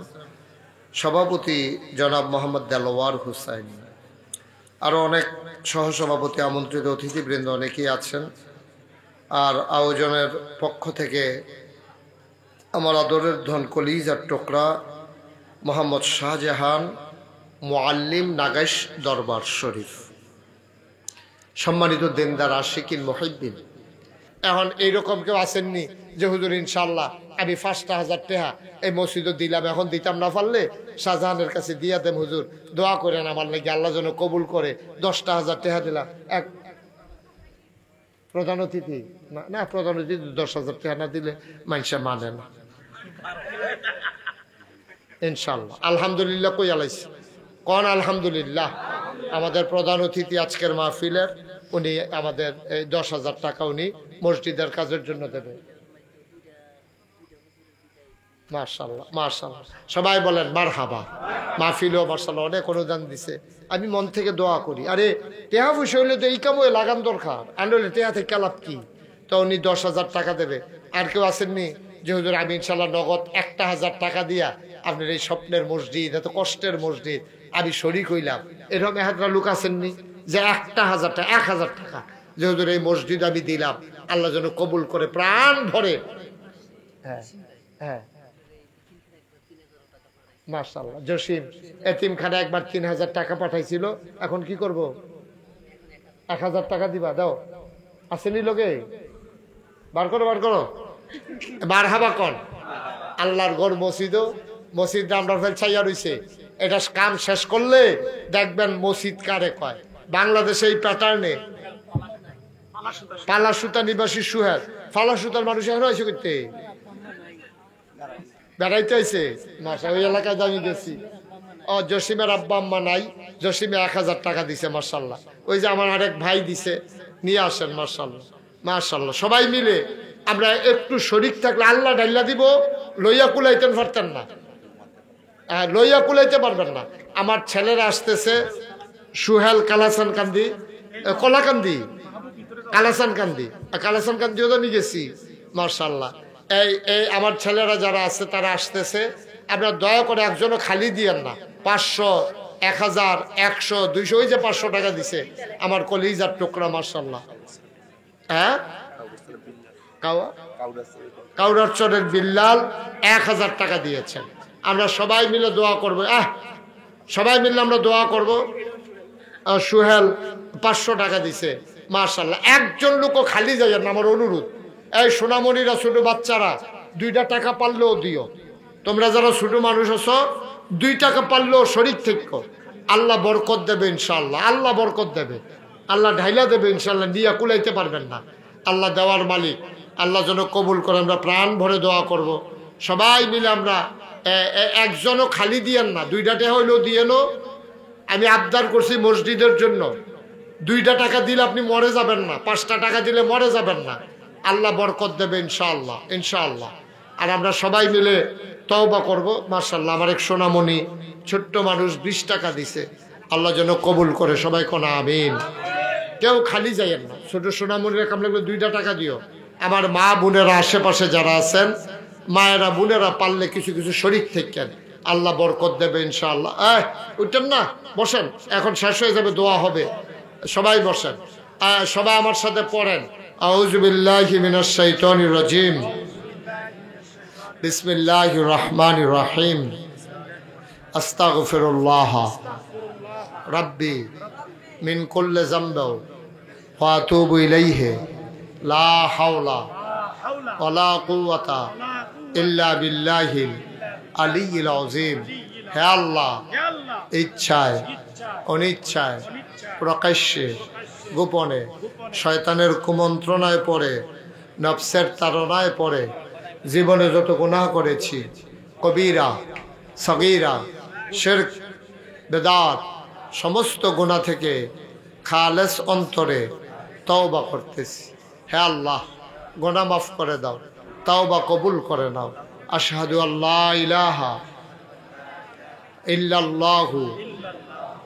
সভাপতি জনাব মোহাম্মদ দেলোয়ার হুসাইন, আরও অনেক সহসভাপতি, আমন্ত্রিত অতিথিবৃন্দ অনেকেই আছেন। আর আয়োজনের পক্ষ থেকে আমার আদরের ধন কলিজার টুকরা মোহাম্মদ শাহজাহান মুআল্লিম নাগাইশ দরবার শরীফ, সম্মানিত দিনদার আশিকিন মুহিব্বিন। এখন এইরকম কেউ আসেননি যে হুজুর ইনশাল্লাহ আমি 5,000 টাকা এই মসজিদে দিলাম, এখন দিতাম না পারলে শাহজাহানের কাছে দিয়া দেন হুজুর, দোয়া করেন আমার লাগে আল্লাহ যেন কবুল করে। 10,000 টাকা দিলাম। এক প্রধান অতিথি না, প্রধান অতিথি 10,000 টাকা না দিলে মানুষে মানে না। ইনশাল্লাহ আলহামদুলিল্লাহ কই আলাইছি কন আলহামদুলিল্লাহ। আমাদের প্রধান অতিথি আজকের মাহফিলের, উনি আমাদের এই 10,000 টাকা উনি মসজিদের কাজের জন্য দেবে। মাশাআল্লাহ মাশাআল্লাহ, সবাই বলেন মারহাবা। মাহফিলও মাশাআল্লাহ অনেক অনুদান দিছে, আমি মন থেকে দোয়া করি। আরে টেহা পয়সা হইলে তো এই কামে লাগান দরকার, আনলে টেহা থেকে লাভ কি? তো উনি 10,000 টাকা দেবে। আর কেউ আসেননি যে হুজুর আমি ইনশাল্লাহ নগদ 1,000 টাকা দিয়া আপনার এই স্বপ্নের মসজিদ, এত কষ্টের মসজিদ আমি শরীক হইলাম, এরকম একটা লোক আসেননি যে 1,000 টাকা 1,000 টাকা যে হুজুর এই মসজিদ আমি দিলাম, আল্লাহ যেন কবুল করে প্রাণ ভরে। হ্যাঁ হ্যাঁ মাশাআল্লাহ। জসিম এতিমখানে একবার 3,000 টাকা পাঠাইছিল, এখন কি করব? 1,000 টাকা দিবা, দাও। আসেনি লোকে? বার করো বার করো, মারহাবা কন। আল্লাহর ঘর মসজিদও, মসজিদ আমরা ফেল ছাইয়া রইছে, এটা কাম শেষ করলে দেখবেন মসজিদ কারে কয়। বাংলাদেশে এই প্যাটার্নে পালাসুতা নিবাসী সুহেল, ফালাসুতার মানুষ এখন হয়েছে করতে বেড়াইতে আইছে মাসা ওই এলাকায় আমি গেছি। ও জসিমের আব্বা আম্মা নাই, জসিমে 1000 টাকা দিছে মার্শাল্লাহ। ওই যে আমার আরেক ভাই দিছে, নিয়ে আসেন মার্শাল্লাহ মার্শাল্লাহ। সবাই মিলে আমরা একটু শরীক থাকলে আল্লাহ ডাইল্লা দিব, লইয়া কুলাইতেন পারতেন না, লইয়া কুলাইতে পারবেন না। আমার ছেলেরা আসতেছে, সুহেল কালাসান কান্দি, কলাকান্দি কালাসান কান্দি, কালাসান কান্দিও তো নিয়ে গেছি মার্শাল্লাহ। এই আমার ছেলেরা যারা আছে তারা আসতেছে, আপনারা দয়া করে একজনও খালি দিয়েন না। 500, 1000, 100, 200, ওই যে 500 টাকা দিছে আমার কলিজার টুকরা মার্শাল্লাহ। হ্যাঁ, কাউরার চরের বিল্লাল 1000 টাকা দিয়েছেন। আমরা সবাই মিলে দোয়া করবো, সবাই মিলে আমরা দোয়া করব। সুহেল 500 টাকা দিছে মার্শাল্লাহ। একজন লোকও খালি যায় না, আমার অনুরোধ। এই সোনামণিরা, ছোট বাচ্চারা 2টা টাকা পারলেও দিও। তোমরা যারা ছোট মানুষ আছো 2 টাকা পারলেও শরীর থেকে আল্লাহ বরকত দেবে ইনশাআল্লাহ। আল্লাহ বরকত দেবে, আল্লাহ ঢাইলা দেবে ইনশাআল্লাহ। নিয়া কুলাইতে পারবেন না, আল্লাহ দেওয়ার মালিক, আল্লাহ যেন কবুল করে। আমরা প্রাণ ভরে দোয়া করব সবাই মিলে। আমরা একজনও খালি দিয়েন না, 2টা টাকা হইলেও দিয়েন। আমি আবদার করছি মসজিদের জন্য, 2টা টাকা দিলে আপনি মরে যাবেন না, 5টা টাকা দিলে মরে যাবেন না। আল্লাহ বরকত দেবে ইনশাআল্লাহ ইনশাআল্লাহ। আর আমরা সবাই মিলে তওবা করব মাশাআল্লাহ। আমার এক সোনামণি ছোট্ট মানুষ 20 টাকা দিছে, আল্লাহ যেন কবুল করে। সবাই কোন আমিন। কেউ খালি যাইয়েন না, ছোট সোনামণিরা কাম লাগলে 2টা টাকা দিও। আমার মা বোনেরা আশেপাশে যারা আছেন, মায়েরা বোনেরা পারলে কিছু কিছু শরীক থেকে আল্লাহ বরকত দেবে ইনশাআল্লাহ। উঠেন না, বসেন, এখন শেষ হয়ে যাবে, দোয়া হবে। সবাই বসেন, সবাই আমার সাথে পড়েন, আউযু বিল্লাহি মিনাশ শাইতানির রাজিম, বিসমিল্লাহির রহমানির রহিম, আস্তাগফিরুল্লাহ রাব্বি মিন কুল্লি যামবি ওয়া আতুবু ইলাইহি, লা হাওলা ওয়ালা কুওয়াতা ইল্লা বিল্লাহিল আলিয়্যিল আযীম। হে আল্লাহ, ইচ্ছায় অনিচ্ছায়, প্রকাশ্যে গোপনে, শয়তানের কুমন্ত্রণায় পড়ে, নফসের তাড়নায় পড়ে জীবনে যত গুনাহ করেছি, কবিরা সগীরা, শিরক বেদাত, সমস্ত গুনাহ থেকে খালেস অন্তরে তওবা করতেছি। হে আল্লাহ, গুনাহ মাফ করে দাও, তওবা কবুল করে নাও। আশহাদু আল্লা ইলাহা ইল্লাল্লাহু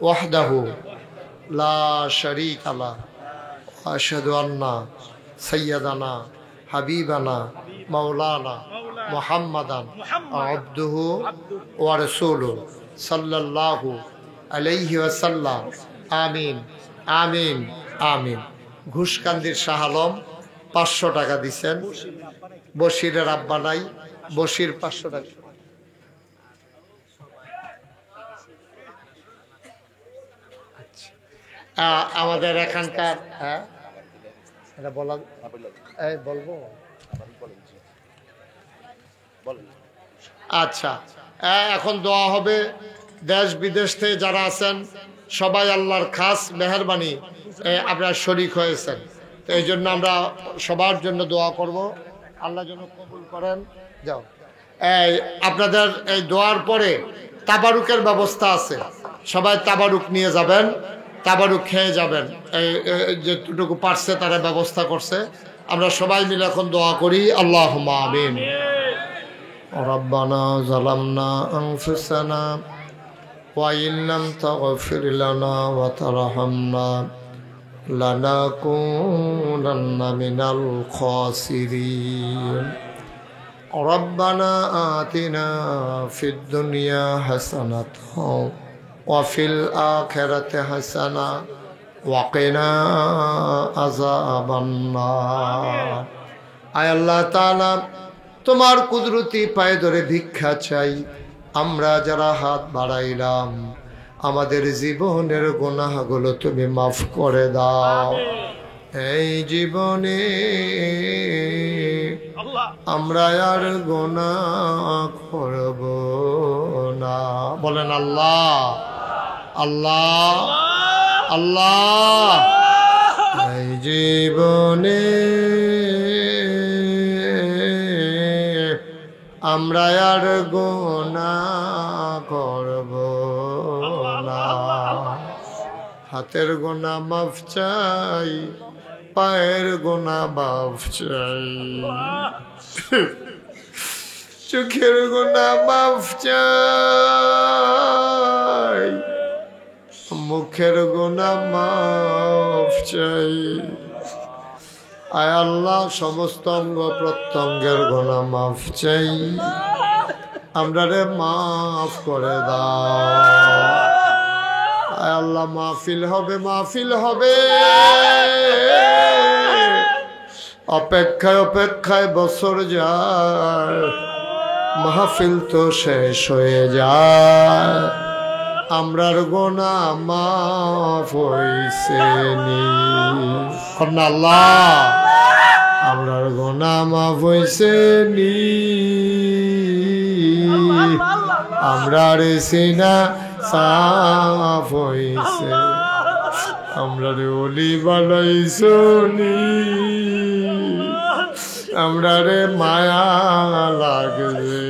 ওয়াহদাহু লা শারীকা লাহু ওয়া আশহাদু আন্না সাইয়্যিদানা হাবিবানা মাওলানা মুহাম্মাদান আবদুহু ওয়া রাসূলুহু সাল্লাল্লাহু আলাইহি ওয়াসাল্লাম। আমিন আমিন আমিন। ঘুষকান্দির শাহ আলম 500 টাকা দিচ্ছেন। বশিরের আব্বা নাই, বশির 500 টাকা। আমাদের এখানকার এটা বলা বলবো। আচ্ছা, এখন দোয়া হবে। দেশ বিদেশ থেকে যারা আছেন সবাই আল্লাহর খাস মেহেরবানি আপনারা শরীক হয়েছেন, তো এই জন্য আমরা সবার জন্য দোয়া করব, আল্লাহ যেন কবুল করেন। যাও, আপনাদের এই দোয়ার পরে তাবারুকের ব্যবস্থা আছে, সবাই তাবারুক নিয়ে যাবেন, তাবারুক খেয়ে যাবেন। এই যেটুকু পারছে তারা ব্যবস্থা করছে। আমরা সবাই মিলে এখন দোয়া করি, আল্লাহুম্মা আমিন। রব্বানা যালামনা আনফুসানা ওয়া ইন লাম তাগফির লানা ওয়া তারহামনা লানাকুনান্না মিনাল খাসিরিন। রব্বানা আতিনা ফিদ দুনিয়া হাসানাতাও ওয়া ফিল আখিরাতি হাসানা ওয়া কিনা আযাবান নার। আয় আল্লাহ তাআলা, তোমার কুদরতি পায়ে ধরে ভিক্ষা চাই, আমরা যারা হাত বাড়াইলাম আমাদের জীবনের গুনাহগুলো তুমি মাফ করে দাও। এই জীবনে আমরা আর গুনাহ করব না। বলেন আল্লাহ আল্লাহ আল্লাহ। এই জীবনে আমরা আর গুনাহ করব না। হাতের গুনাহ মাফ চাই, পায়ের গুনাহ মাফ চাই, চোখের গুনাহ মাফ চাই, মুখের গুনাহ মাফ চাই। আয় আল্লাহ সমস্ত অঙ্গ প্রত্যঙ্গের গুনাহ মাফ চাই, আমরা রে মাফ করে দাও। আয় আল্লাহ মাহফিল হবে, মাহফিল হবে, অপেক্ষায় অপেক্ষায় বছর যায়, মাহফিল তো শেষ হয়ে যায়, আমরার গুনাহ মাফ হইছে নি। আল্লাহ আমরার গুনাহ মাফ হইছে নি, আমরার সিনা সাফ হইছে, আমরার ওলি বানাইছো নি, আমরার মায়া লাগছে।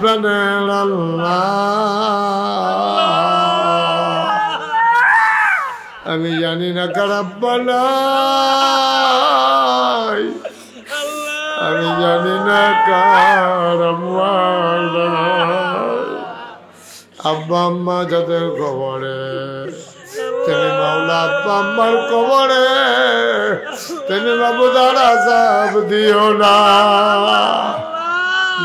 প্রাণের আল্লাহ আমি জানি না কারাব্বানা, আমি জানি না কারাব্বানা। আব্বা আম্মা যাদের কবরে, তুমি মাওলা আব্বা আম্মার কবরে তুমি মাবুদার আযাব দিও না।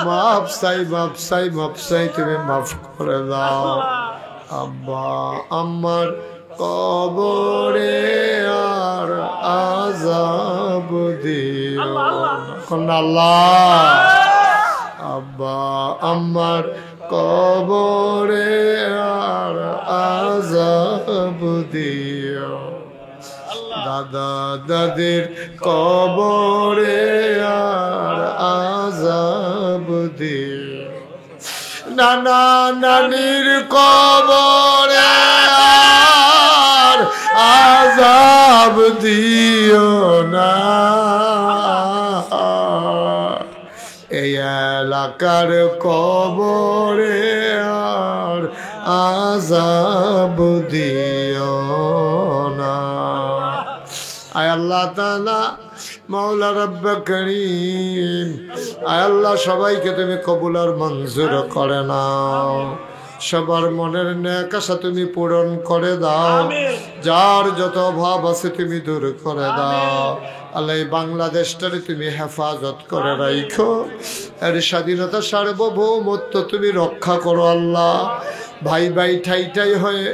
মাফ চাই, মাফ চাই, মাফ চাই, তুমি মাফ করে দাও। আব্বা আম্মার কবরে আর আযাব দিও না। আল্লাহ আব্বা আম্মার কবরে আর আযাব দিও, দাদা দাদির কবরে আর আযাব দিও, নানা নানির কবরে আর আযাব দিও না। এই এলাকার কবরে আর আযাব দিও না। আয় আল্লাহ তাআলা মাওলা রব্বে করিম, আয় আল্লাহ সবাইকে তুমি কবুল আর মঞ্জুর করে নাও, সবার মনের নেক আশা তুমি পূরণ করে দাও, যার যত অভাব আছে তুমি দূর করে দাও। আল্লাহ বাংলাদেশটারে তুমি হেফাজত করে রাখো, এর স্বাধীনতা সার্বভৌমত্ব তুমি রক্ষা করো। আল্লাহ ভাই ভাই ঠাই ঠাই হয়ে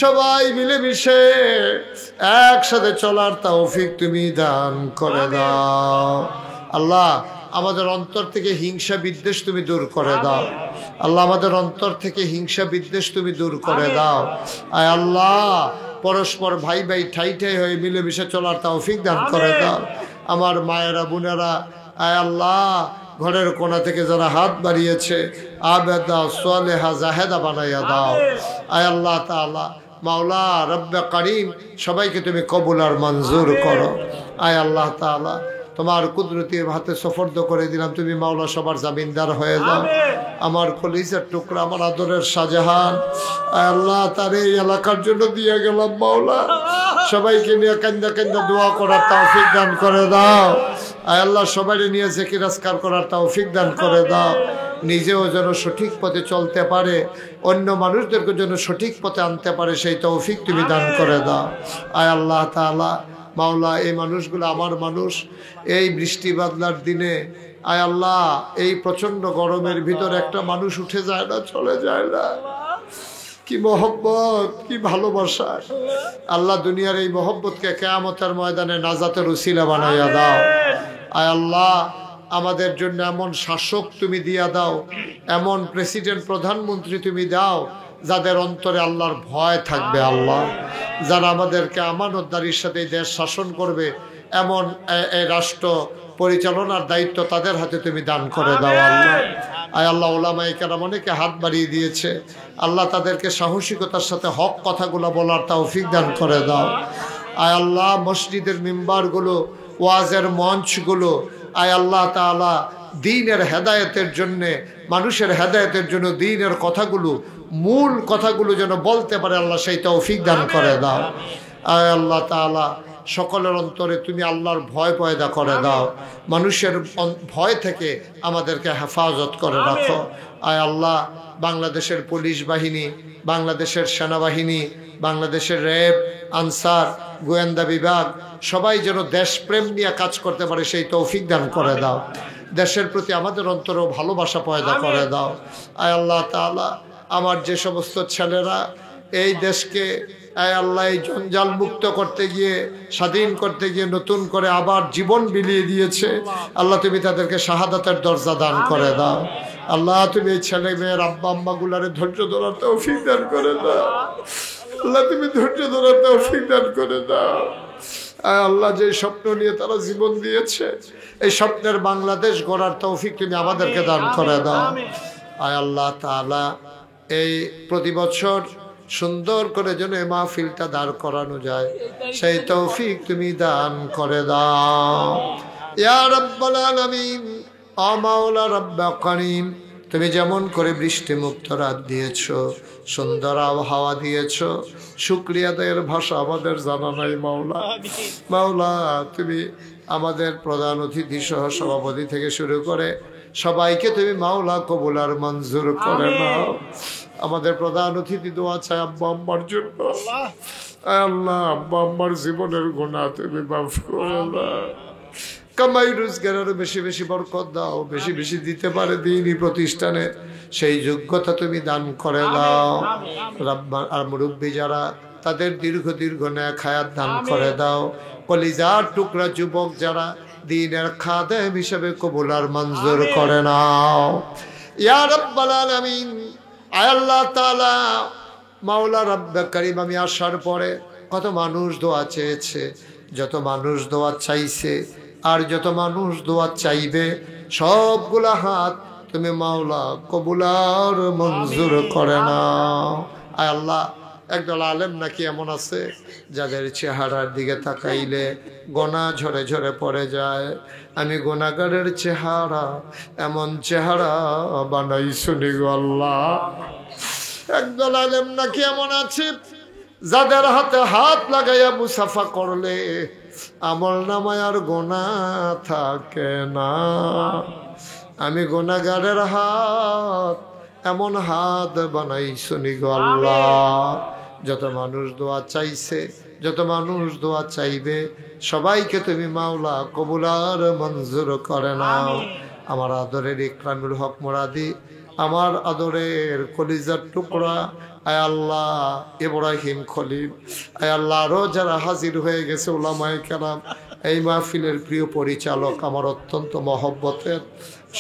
সবাই মিলেমিশে একসাথে চলার তৌফিক তুমি দান করে দাও। আল্লাহ আমাদের অন্তর থেকে হিংসা বিদ্বেষ তুমি দূর করে দাও। আল্লাহ আমাদের অন্তর থেকে হিংসা বিদ্বেষ তুমি দূর করে দাও। আয় আল্লাহ পরস্পর ভাই ভাই ঠাই ঠাই হয়ে মিলেমিশে চলার তৌফিক দান করে দাও। আমার মায়েরা বোনেরা, আয় আল্লাহ ঘরের কোণা থেকে যারা হাত বাড়িয়েছে আবেদা সালেহা জাহেদা বানাইয়া দাও। আয় আল্লাহ তাআলা মাওলা রব্বে করিম সবাইকে তুমি কবুল আর মঞ্জুর করো। আয় আল্লাহ তাআলা তোমার কুদরতির হাতে সুপর্দ করে দিলাম, তুমি মাওলা সবার জামিনদার হয়ে যাও। আমার কলিজার টুকরা, আমার আদরের শাহজাহান, আয় আল্লাহ তার এই এলাকার জন্য দিয়ে গেলাম মাওলা, সবাইকে নিয়ে কান্দা কান্দা দোয়া করার তৌফিক দান করে দাও। আয় আল্লাহ সবাই নিয়ে জিকির আজকার করার তৌফিক দান করে দাও, নিজেও যেন সঠিক পথে চলতে পারে, অন্য মানুষদেরকে যেন সঠিক পথে আনতে পারে, সেই তৌফিক তুমি দান করে দাও। আয় আল্লাহ তাআলা মাওলা এই মানুষগুলো আমার মানুষ, এই বৃষ্টি বাদলার দিনে আয় আল্লাহ এই প্রচন্ড গরমের ভিতর একটা মানুষ উঠে যায় না, চলে যায় না। কি মহব্বত, কি ভালোবাসা আল্লাহ, দুনিয়ার এই মহব্বতকে কিয়ামতের ময়দানে নাজাতের উসিলা বানাইয়া দাও। আয় আল্লাহ আমাদের জন্য এমন শাসক তুমি দিয়া দাও, এমন প্রেসিডেন্ট প্রধানমন্ত্রী তুমি দাও যাদের অন্তরে আল্লাহর ভয় থাকবে। আল্লাহ যারা আমাদেরকে আমানতদারির সাথে দেশ শাসন করবে, এমন এই রাষ্ট্র পরিচালনার দায়িত্ব তাদের হাতে তুমি দান করে দাও। আল্লাহ আয় আল্লাহ ওলামায়ে কেরাম অনেকে হাত বাড়িয়ে দিয়েছে, আল্লাহ তাদেরকে সাহসিকতার সাথে হক কথাগুলো বলার তৌফিক দান করে দাও। আয় আল্লাহ মসজিদের মিম্বারগুলো, ওয়াজের মঞ্চগুলো আয় আল্লাহ তাআলা দ্বীনের হেদায়েতের জন্যে, মানুষের হেদায়েতের জন্য দ্বীনের কথাগুলো, মূল কথাগুলো যেন বলতে পারে আল্লাহ সেই তৌফিক দান করে দাও। আয় আল্লাহ তাআলা সকলের অন্তরে তুমি আল্লাহর ভয় পয়দা করে দাও, মানুষের ভয় থেকে আমাদেরকে হেফাজত করে রাখো। আয় আল্লাহ বাংলাদেশের পুলিশ বাহিনী, বাংলাদেশের সেনাবাহিনী, বাংলাদেশের র্যাব, আনসার, গোয়েন্দা বিভাগ সবাই যেন দেশপ্রেম নিয়ে কাজ করতে পারে সেই তৌফিক দান করে দাও। দেশের প্রতি আমাদের অন্তরেও ভালোবাসা পয়দা করে দাও। আয় আল্লাহ তাআলা আমার যে সমস্ত ছেলেরা এই দেশকে আয় আল্লাহ এই জঞ্জাল মুক্ত করতে গিয়ে, স্বাধীন করতে গিয়ে নতুন করে আবার জীবন বিলিয়ে দিয়েছে, আল্লাহ তুমি তাদেরকে শাহাদাতের দরজা দান করে দাও। আল্লাহ তুমি এই ছেলে মেয়ের আব্বা আম্মা গুলারে ধৈর্য ধরার তৌফিক দান করে দাও। আল্লাহ তুমি ধৈর্য ধরার তৌফিক দান করে দাও। আয় আল্লাহ যে স্বপ্ন নিয়ে তারা জীবন দিয়েছে, এই স্বপ্নের বাংলাদেশ গড়ার তৌফিক তুমি আমাদেরকে দান করে দাও। আয় আল্লাহ তাআলা এই প্রতি বছর সুন্দর করে যেন এই মাহফিলটা দাঁড় করানো যায় সেই তৌফিক তুমি দান করে দাও। ইয়া রাব্বাল আলামিন, ও মাওলা রাব্বা কারীম, তুমি যেমন করে বৃষ্টি মুক্ত রাত দিয়েছো, সুন্দর আবহাওয়া দিয়েছো, শুকরিয়া আদায়ের ভাষা আমাদের জানা নাই মাওলা। মাওলা তুমি আমাদের প্রধান অতিথি সহ সভাপতি থেকে শুরু করে সবাইকে তুমি মাওলা কবুল আর মঞ্জুর করে নাও। আমাদের প্রধান অতিথি দোয়া চাই আব্বা আম্মার জন্য। আল্লাহ আব্বা আম্মার জীবনের গুনাহ তুমি মাফ করে দাও, কামাই রোজগার আরো বেশি বেশি বরকত দাও, বেশি বেশি দিতে পারে দ্বীনি প্রতিষ্ঠানে সেই যোগ্যতা তুমি দান করে দাও। রাব্বা আর মুরব্বী যারা তাদের দীর্ঘ দীর্ঘ নেক হায়াত দান করে দাও। কলিজার টুকরা যুবক যারা দ্বীনের খাদেম হিসেবে কবুল আর মঞ্জুর করে নাও। ইয়া রাব্বাল আলামিন, আয় আল্লাহ তাআলা মাওলা রাব্বে কারীম, আমি আসার পরে কত মানুষ দোয়া চেয়েছে, যত মানুষ দোয়া চাইছে আর যত মানুষ দোয়া চাইবে সবগুলা হাত তুমি মাওলা কবুল আর মঞ্জুর করে নাও। আয় আল্লাহ একদল আলেম নাকি এমন আছে যাদের চেহারার দিকে তাকাইলে গোনা ঝরে ঝরে পড়ে যায়। আমি গুনাহগারের চেহারা এমন চেহারা বানাইছুনি গো আল্লাহ। একদল আলেম নাকি এমন আছে যাদের হাতে হাত লাগাইয়া মুসাফা করলে আমল নামায় আর গুনাহ থাকে না। আমি গুনাহগারের হাত এমন হাত বানাইছুনি গো আল্লাহ। যত মানুষ দোয়া চাইছে, যত মানুষ দোয়া চাইবে সবাইকে তুমি মাওলা কবুল আর মঞ্জুর করে নাও। আমার আদরের ইকরামুল হক মুরাদি, আমার আদরের কলিজার টুকরা আয় আল্লাহ ইব্রাহিম খলিল, আয় আল্লাহ আরো যারা হাজির হয়ে গেছে উলামায়ে কেরাম, এই মাহফিলের প্রিয় পরিচালক আমার অত্যন্ত মহব্বতের,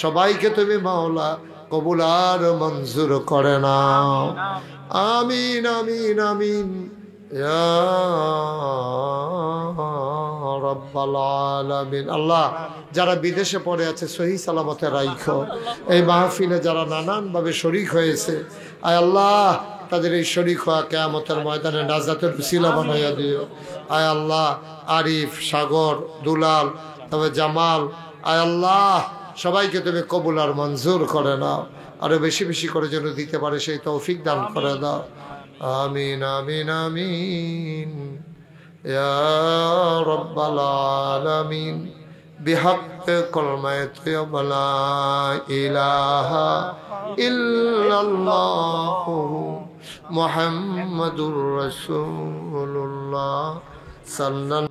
সবাইকে তুমি মাওলা কবুল আর মঞ্জুর করে নাও। আমিন আমিন আমিন ইয়া রাব্বাল আলামিন। আল্লাহ যারা বিদেশে পড়ে আছে সহি সালামতে রাইখো। এই মাহফিলে যারা নানানভাবে শরীক হয়েছে আয় আল্লাহ তাদের এই শরীক হওয়া কিয়ামতের ময়দানে নাজাতের উসিলা বানাইয়া দিও। আয় আল্লাহ আরিফ, সাগর, দুলাল, তবে জামাল, আয় আল্লাহ সবাইকে তুমি কবুল আর মঞ্জুর করে নাও। আরো বেশি বেশি করে যেন দিতে পারে সেই তৌফিক দান করে দাও। আমিন আমিন আমিন ইয়া রাব্বাল আলামিন। বিহাক্ক কালিমাতি লা ইলাহা ইল্লাল্লাহ মুহাম্মাদুর রাসূলুল্লাহ সাল্লাল্লাহু